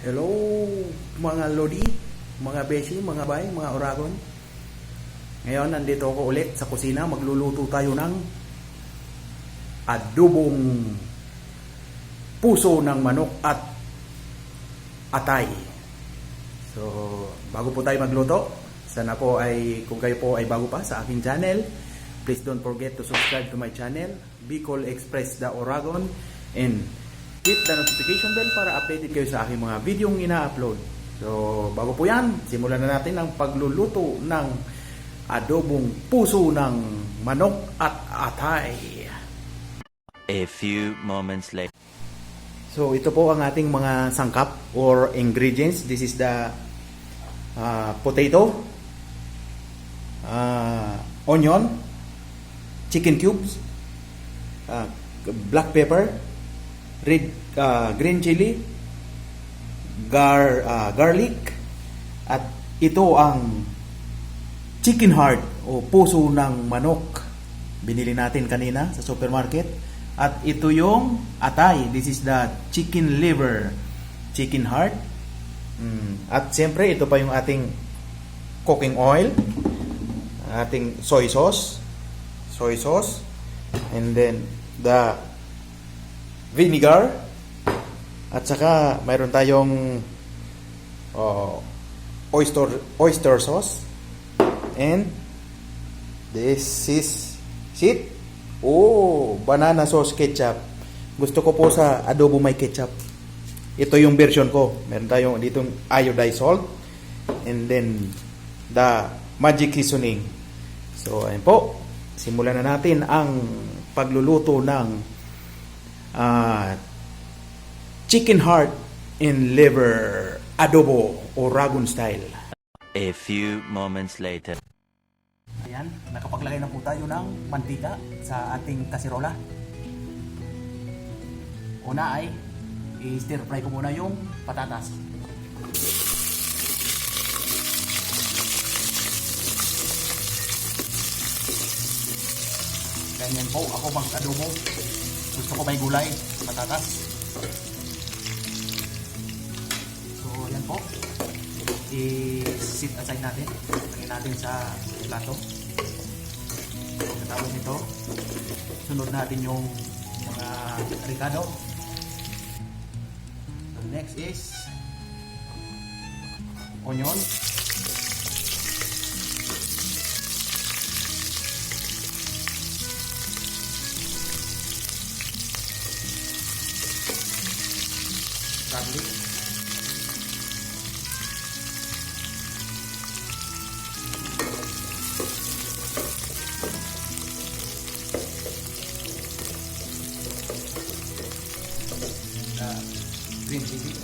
Hello mga Lodi, mga Beshi, mga Bay, mga Oragon. Ngayon nandito ako ulit sa kusina. Magluluto tayo ng adobong puso ng manok at atay. So bago po tayo magluto, sana po ay kung kayo po ay bago pa sa aking channel, please don't forget to subscribe to my channel, Bicol Express the Oragon, and hit the notification bell para updated kayo sa aking mga videong ina-upload. So, bago po yan, simulan na natin ang pagluluto ng adobong puso ng manok at atay. A few moments later. So, ito po ang ating mga sangkap or ingredients. This is the potato, onion, chicken cubes, black pepper, green chili, garlic, at ito ang chicken heart o puso ng manok. Binili natin kanina sa supermarket. At ito yung atay. This is the chicken liver, chicken heart. At siyempre ito pa yung ating cooking oil, ating soy sauce, and then the vinegar, at saka mayroon tayong oyster sauce, and this is banana sauce ketchup. Gusto ko po sa adobo may ketchup. Ito yung version ko. Meron tayong ditong iodized salt, and then the magic seasoning. So ayun po, simulan na natin ang pagluluto ng chicken heart and liver adobo o Oragon style. A few moments later. Ayan, nakapaglagay na po tayo ng mantika sa ating kasirola. Una ay i-stir fry ko muna yung patatas. Ganyan po ako mag adobo. Gusto ko may gulay, patatas. So, yan po. I-sit aside natin. Lagyan natin sa plato. Pagkatapos nito, sunod natin yung mga ricado. So, next is onion. Garlic, green chili,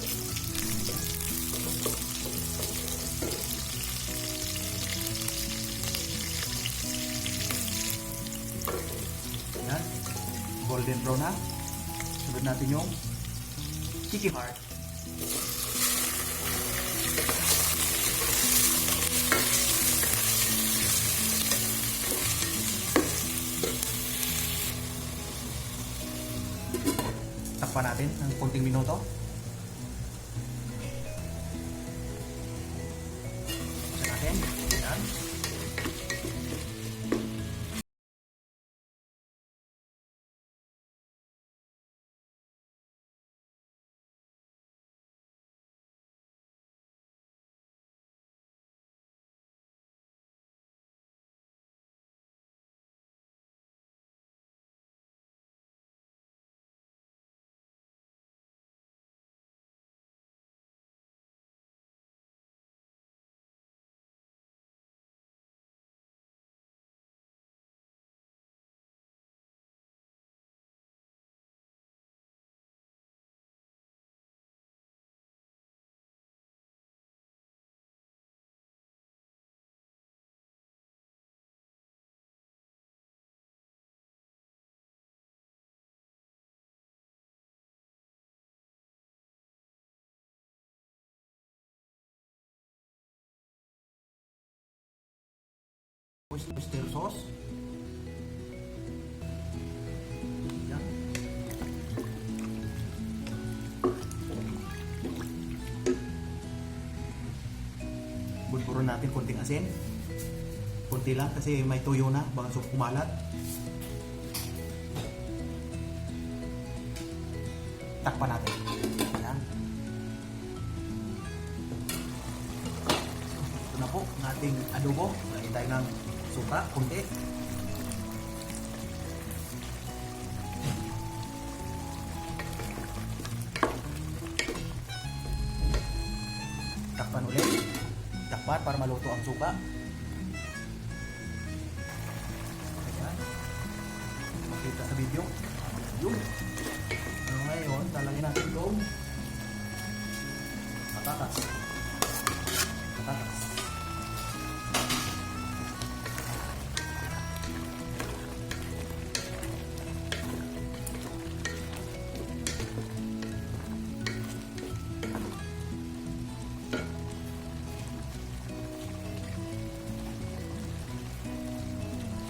yan, golden brown na. Sunod natin yung chicken heart. Takpan natin ng konting minuto. Buksan natin. Yan. Oyster sauce. Yan. natin konting asin. Kunti lang kasi may tuyo na, baka kumalat. Takpan natin. Ayan. Ito na po ang ating adobo. Lagyan tayo ng suka, kunti. Takpan ulit. Takpan para maluto ang suka. Ayan. Makita sa video. Yun. So ngayon, lalagyan natin itong patatas. Patatas.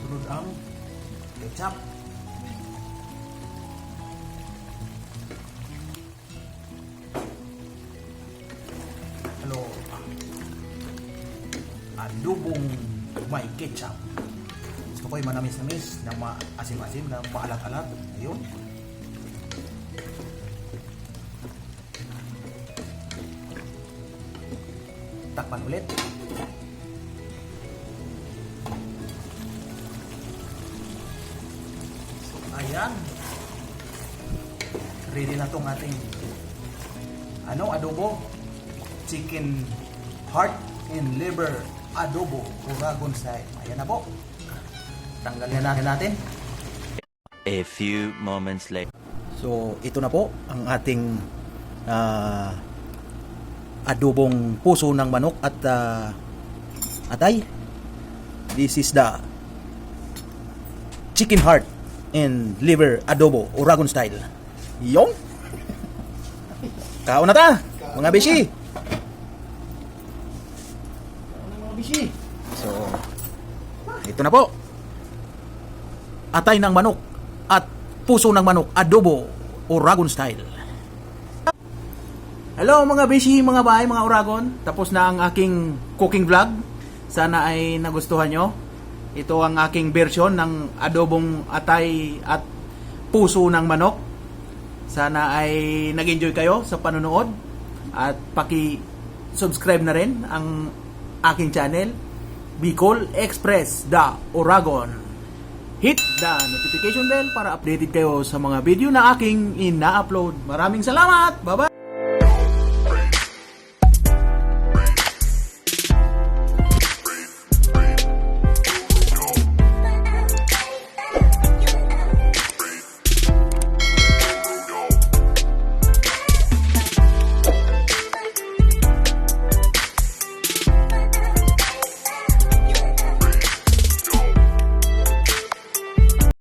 Sunod ang ketchup. Hello. Adobong may ketchup. Gusto ko yung manamis-namis, na maasim-asim, na maalat-alat. Ayun. Takpan ulit. Ayan. Ready na tong ating adobo. Chicken heart and liver adobo Uragon style. Ayan na po. Tanggalin natin. A few moments later. So, ito na po ang ating adobong puso ng manok at atay. This is the chicken heart and liver adobo Uragon style. Yung kaon na ta, mga beshi. So, ito na po. Atay ng manok at puso ng manok adobo Uragon style. Hello mga beshi, mga bahay, mga Uragon. Tapos na ang aking cooking vlog. Sana ay nagustuhan nyo. Ito ang aking version ng adobong atay at puso ng manok. Sana ay nag-enjoy kayo sa panonood. At paki-subscribe na rin ang aking channel, Bicol Express The Uragon. Hit the notification bell para updated kayo sa mga video na aking ina-upload. Maraming salamat! Bye-bye!